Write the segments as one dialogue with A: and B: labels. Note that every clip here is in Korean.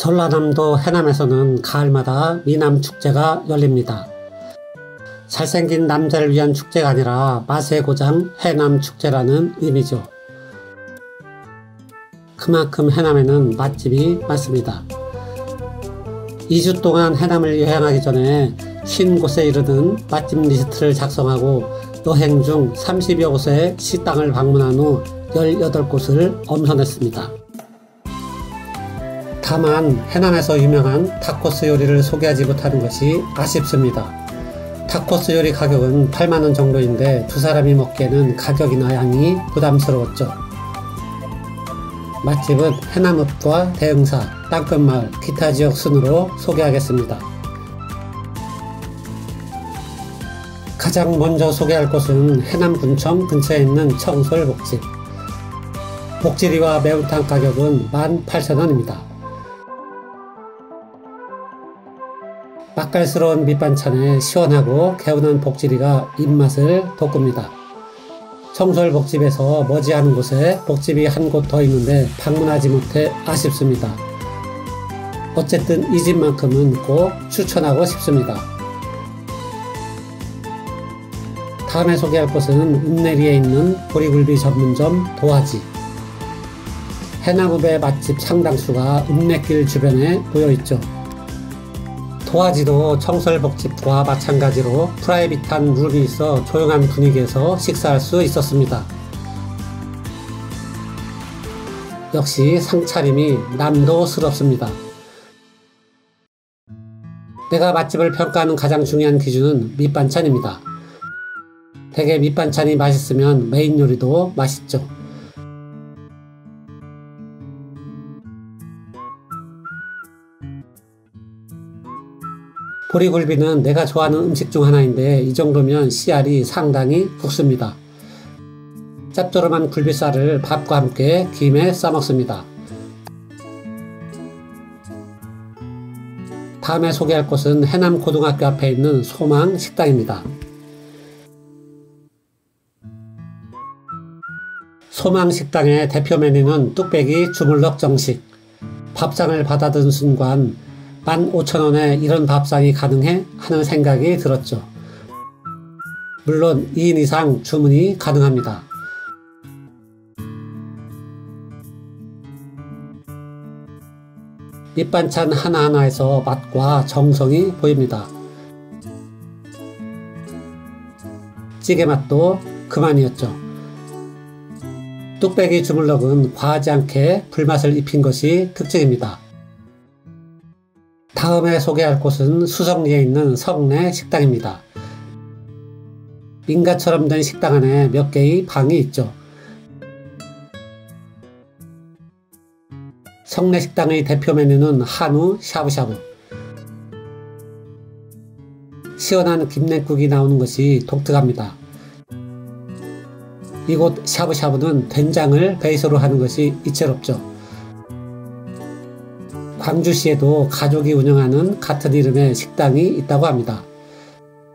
A: 전라남도 해남에서는 가을마다 미남축제가 열립니다. 잘생긴 남자를 위한 축제가 아니라 맛의 고장 해남축제라는 의미죠. 그만큼 해남에는 맛집이 많습니다. 2주 동안 해남을 여행하기 전에 50곳에 이르는 맛집 리스트를 작성하고 여행 중 30여 곳의 식당을 방문한 후 18곳을 엄선했습니다. 다만 해남에서 유명한 타코스 요리를 소개하지 못하는 것이 아쉽습니다. 타코스 요리 가격은 8만원 정도인데 두 사람이 먹기에는 가격이나 양이 부담스러웠죠. 맛집은 해남읍과 대흥사, 땅끝마을, 기타 지역 순으로 소개하겠습니다. 가장 먼저 소개할 곳은 해남군청 근처에 있는 청솔복집. 복지리와 매운탕 가격은 18,000원입니다. 맛깔스러운 밑반찬에 시원하고 개운한 복지리가 입맛을 돋굽니다. 청솔복집에서 머지않은 곳에 복집이 한 곳 더 있는데 방문하지 못해 아쉽습니다. 어쨌든 이 집만큼은 꼭 추천하고 싶습니다. 다음에 소개할 곳은 읍내리에 있는 보리굴비 전문점 도화지. 해남읍의 맛집 상당수가 읍내길 주변에 모여있죠. 도화지도 청솔복집과 마찬가지로 프라이빗한 룸이 있어 조용한 분위기에서 식사할 수 있었습니다. 역시 상차림이 남도스럽습니다. 내가 맛집을 평가하는 가장 중요한 기준은 밑반찬입니다. 대개 밑반찬이 맛있으면 메인 요리도 맛있죠. 보리굴비는 내가 좋아하는 음식 중 하나인데 이 정도면 씨알이 상당히 국습니다. 짭조름한 굴비살을 밥과 함께 김에 싸먹습니다. 다음에 소개할 곳은 해남고등학교 앞에 있는 소망식당입니다. 소망식당의 대표 메뉴는 뚝배기 주물럭 정식. 밥상을 받아든 순간 15,000원에 이런 밥상이 가능해? 하는 생각이 들었죠. 물론 2인 이상 주문이 가능합니다. 밑반찬 하나하나에서 맛과 정성이 보입니다. 찌개 맛도 그만이었죠. 뚝배기 주물럭은 과하지 않게 불맛을 입힌 것이 특징입니다. 다음에 소개할 곳은 수성리에 있는 성내 식당입니다. 민가처럼 된 식당 안에 몇 개의 방이 있죠. 성내 식당의 대표 메뉴는 한우 샤브샤브. 시원한 김냉국이 나오는 것이 독특합니다. 이곳 샤브샤브는 된장을 베이스로 하는 것이 이채롭죠. 광주시에도 가족이 운영하는 같은 이름의 식당이 있다고 합니다.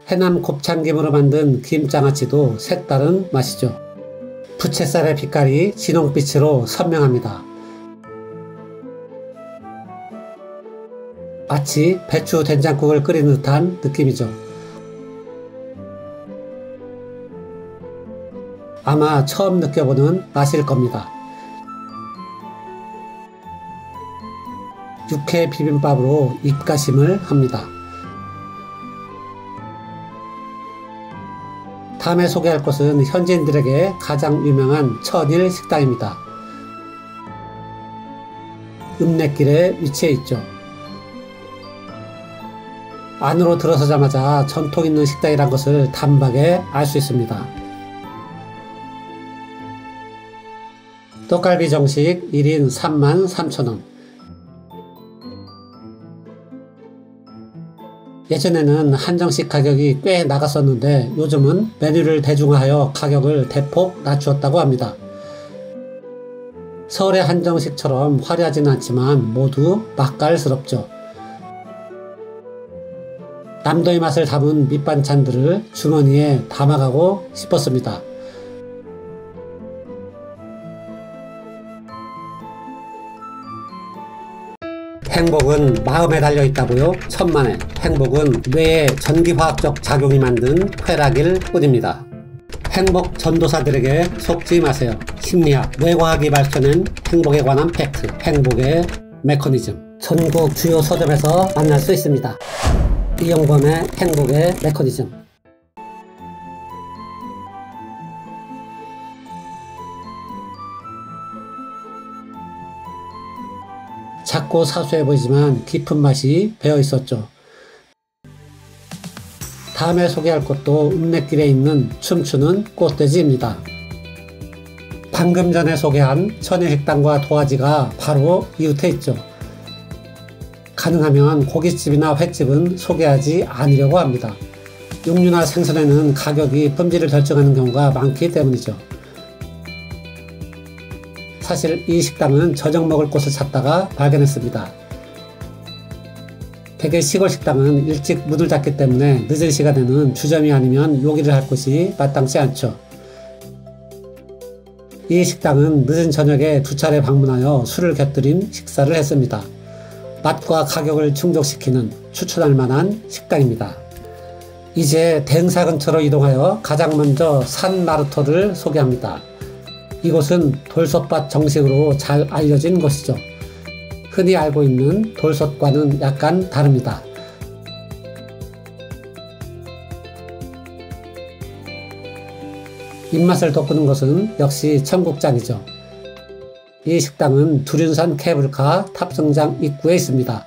A: 해남 곱창김으로 만든 김장아찌도 색다른 맛이죠. 부채살의 빛깔이 진홍빛으로 선명합니다. 마치 배추 된장국을 끓이는 듯한 느낌이죠. 아마 처음 느껴보는 맛일 겁니다. 육회 비빔밥으로 입가심을 합니다. 다음에 소개할 곳은 현지인들에게 가장 유명한 천일 식당입니다. 읍내길에 위치해 있죠. 안으로 들어서자마자 전통 있는 식당이란 것을 단박에 알 수 있습니다. 떡갈비 정식 1인 33,000원. 예전에는 한정식 가격이 꽤 나갔었는데 요즘은 메뉴를 대중화하여 가격을 대폭 낮추었다고 합니다. 서울의 한정식처럼 화려하진 않지만 모두 맛깔스럽죠. 남도의 맛을 담은 밑반찬들을 주머니에 담아가고 싶었습니다. 행복은 마음에 달려있다고요? 천만에. 행복은 뇌의 전기화학적 작용이 만든 쾌락일 뿐입니다. 행복 전도사들에게 속지 마세요. 심리학, 뇌과학이 밝혀낸 행복에 관한 팩트, 행복의 메커니즘. 전국 주요 서점에서 만날 수 있습니다. 이영범의 행복의 메커니즘. 작고 사소해 보이지만 깊은 맛이 배어 있었죠. 다음에 소개할 곳도 읍내길에 있는 춤추는 꽃돼지입니다. 방금 전에 소개한 천혜식당과 도화지가 바로 이웃에 있죠. 가능하면 고깃집이나 횟집은 소개하지 않으려고 합니다. 육류나 생선에는 가격이 품질을 결정하는 경우가 많기 때문이죠. 사실 이 식당은 저녁 먹을 곳을 찾다가 발견했습니다. 대개 시골 식당은 일찍 문을 닫기 때문에 늦은 시간에는 주점이 아니면 요기를 할 곳이 마땅치 않죠. 이 식당은 늦은 저녁에 2차례 방문하여 술을 곁들인 식사를 했습니다. 맛과 가격을 충족시키는 추천할 만한 식당입니다. 이제 대흥사 근처로 이동하여 가장 먼저 산 나루터를 소개합니다. 이곳은 돌솥밭 정식으로 잘 알려진 곳이죠. 흔히 알고 있는 돌솥과는 약간 다릅니다. 입맛을 돋구는 것은 역시 청국장이죠. 이 식당은 두륜산 케이블카 탑승장 입구에 있습니다.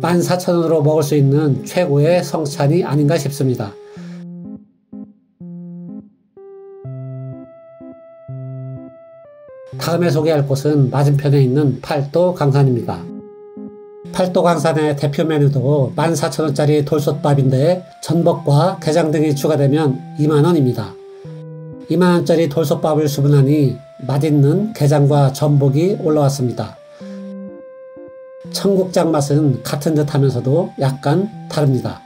A: 14,000원으로 먹을 수 있는 최고의 성찬이 아닌가 싶습니다. 다음에 소개할 곳은 맞은편에 있는 팔도 강산입니다. 팔도 강산의 대표 메뉴도 14,000원짜리 돌솥밥인데 전복과 게장 등이 추가되면 20,000원입니다. 20,000원짜리 돌솥밥을 주문하니 맛있는 게장과 전복이 올라왔습니다. 청국장 맛은 같은 듯 하면서도 약간 다릅니다.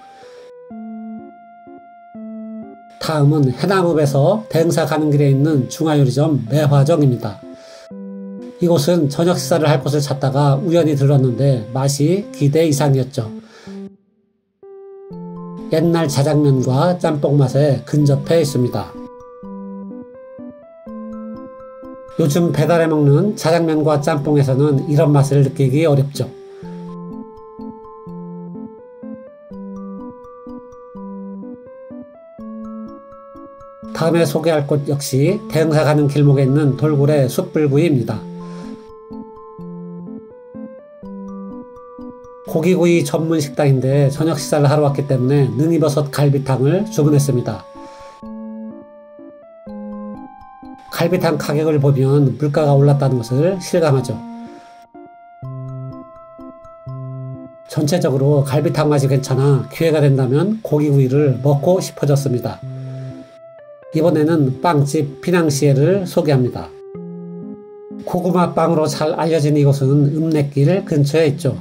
A: 다음은 해남읍에서 대흥사 가는 길에 있는 중화요리점 매화정입니다. 이곳은 저녁 식사를 할 곳을 찾다가 우연히 들렀는데 맛이 기대 이상이었죠. 옛날 자장면과 짬뽕 맛에 근접해 있습니다. 요즘 배달해 먹는 자장면과 짬뽕에서는 이런 맛을 느끼기 어렵죠. 다음에 소개할 곳 역시 대흥사 가는 길목에 있는 돌고래 숯불구이입니다. 고기구이 전문 식당인데 저녁 식사를 하러 왔기 때문에 능이버섯 갈비탕을 주문했습니다. 갈비탕 가격을 보면 물가가 올랐다는 것을 실감하죠. 전체적으로 갈비탕 맛이 괜찮아 기회가 된다면 고기구이를 먹고 싶어졌습니다. 이번에는 빵집 피낭시에를 소개합니다. 고구마 빵으로 잘 알려진 이곳은 읍내길 근처에 있죠.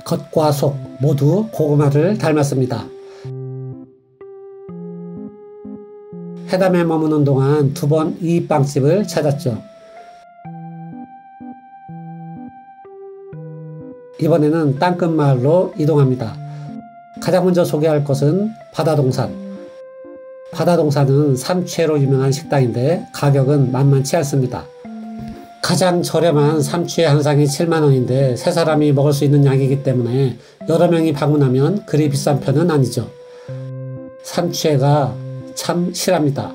A: 겉과 속 모두 고구마를 닮았습니다. 해담에 머무는 동안 2번 이 빵집을 찾았죠. 이번에는 땅끝마을로 이동합니다. 가장 먼저 소개할 것은 바다동산. 바다동산은 삼치회로 유명한 식당인데 가격은 만만치 않습니다. 가장 저렴한 삼치회 한 상이 70,000원인데 3사람이 먹을 수 있는 양이기 때문에 여러 명이 방문하면 그리 비싼 편은 아니죠. 삼치회가 참 실합니다.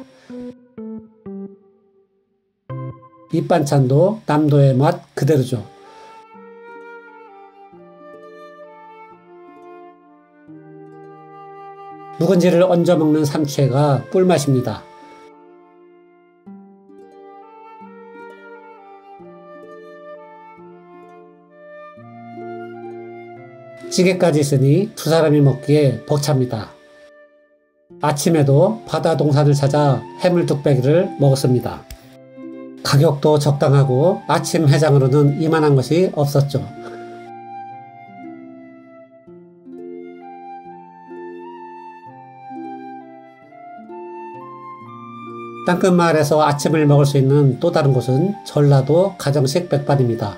A: 밑반찬도 남도의 맛 그대로죠. 묵은지를 얹어 먹는 삼치회가 꿀맛입니다. 찌개까지 있으니 2사람이 먹기에 벅찹니다. 아침에도 바다동산을 찾아 해물뚝배기를 먹었습니다. 가격도 적당하고 아침 해장으로는 이만한 것이 없었죠. 땅끝마을에서 아침을 먹을 수 있는 또 다른 곳은 전라도 가정식 백반입니다.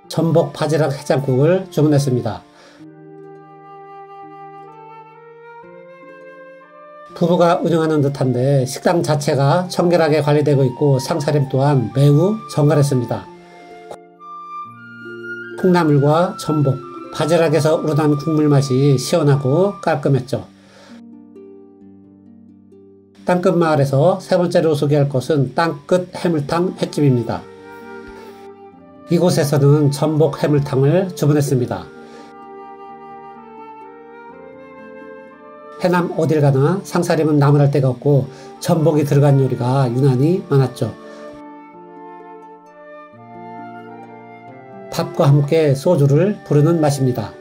A: 전복 바지락 해장국을 주문했습니다. 부부가 운영하는 듯한데 식당 자체가 청결하게 관리되고 있고 상차림 또한 매우 정갈했습니다. 콩나물과 전복, 바지락에서 우러난 국물 맛이 시원하고 깔끔했죠. 땅끝마을에서 세 번째로 소개할 곳은 땅끝 해물탕 횟집입니다. 이곳에서는 전복 해물탕을 주문했습니다. 해남 어딜 가나 상차림은 나무랄 데가 없고 전복이 들어간 요리가 유난히 많았죠. 밥과 함께 소주를 부르는 맛입니다.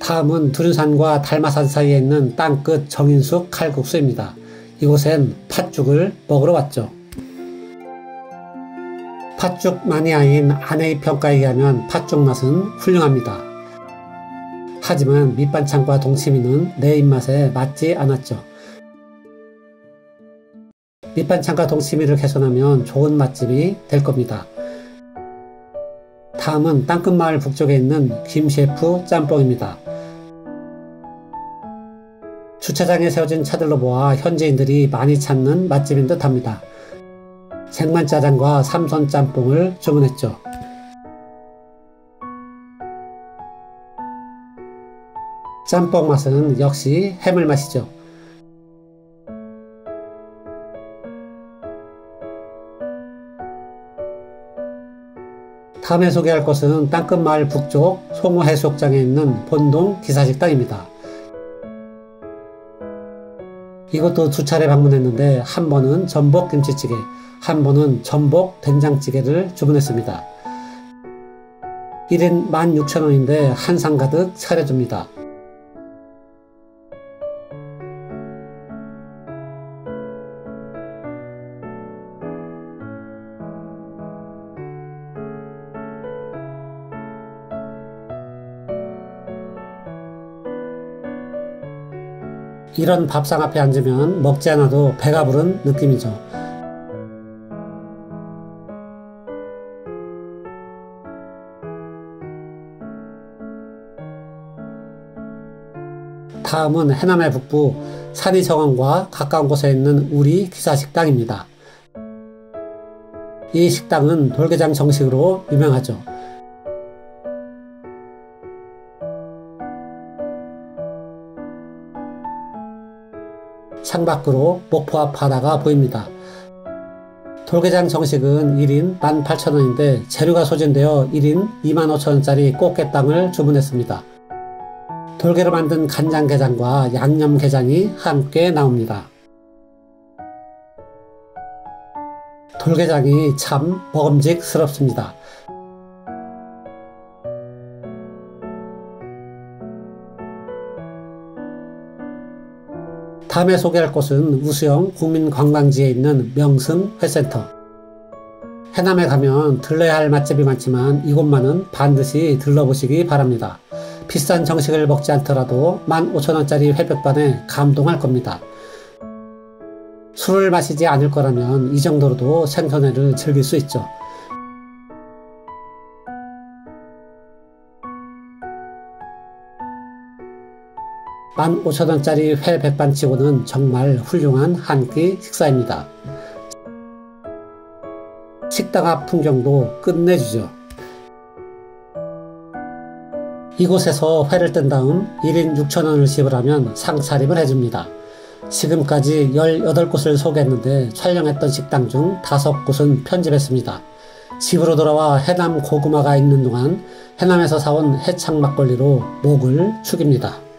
A: 다음은 두륜산과 달마산 사이에 있는 땅끝 정인숙 칼국수입니다. 이곳엔 팥죽을 먹으러 왔죠. 팥죽 마니아인 아내의 평가에 의하면 팥죽 맛은 훌륭합니다. 하지만 밑반찬과 동치미는 내 입맛에 맞지 않았죠. 밑반찬과 동치미를 개선하면 좋은 맛집이 될 겁니다. 다음은 땅끝마을 북쪽에 있는 김셰프 짬뽕입니다. 주차장에 세워진 차들로 보아 현지인들이 많이 찾는 맛집인 듯 합니다. 생만짜장과 삼선짬뽕을 주문했죠. 짬뽕 맛은 역시 해물 맛이죠. 다음에 소개할 곳은 땅끝마을 북쪽 송호해수욕장에 있는 본동 기사식당입니다. 이것도 두 차례 방문했는데 한 번은 전복 김치찌개, 한 번은 전복 된장찌개를 주문했습니다. 1인 16,000원인데 한 상 가득 차려줍니다. 이런 밥상 앞에 앉으면 먹지 않아도 배가 부른 느낌이죠. 다음은 해남의 북부 산이정원과 가까운 곳에 있는 우리 기사식당입니다. 이 식당은 돌게장 정식으로 유명하죠. 창밖으로 목포 앞 바다가 보입니다. 돌게장 정식은 1인 18,000원인데 재료가 소진되어 1인 25,000원짜리 꽃게땅을 주문했습니다. 돌게로 만든 간장게장과 양념게장이 함께 나옵니다. 돌게장이 참 먹음직스럽습니다. 다음에 소개할 곳은 우수영 국민관광지에 있는 명승회센터. 해남에 가면 들러야 할 맛집이 많지만 이곳만은 반드시 들러보시기 바랍니다. 비싼 정식을 먹지 않더라도 15,000원짜리 회백반에 감동할 겁니다. 술을 마시지 않을 거라면 이 정도로도 생선회를 즐길 수 있죠. (15,000원짜리) 회 백반치고는 정말 훌륭한 한 끼 식사입니다. 식당 앞 풍경도 끝내주죠. 이곳에서 회를 뜬 다음 1인 6,000원을 지불하면 상차림을 해줍니다. 지금까지 18곳을 소개했는데 촬영했던 식당 중 5곳은 편집했습니다. 집으로 돌아와 해남 고구마가 익는 동안 해남에서 사온 해창 막걸리로 목을 축입니다.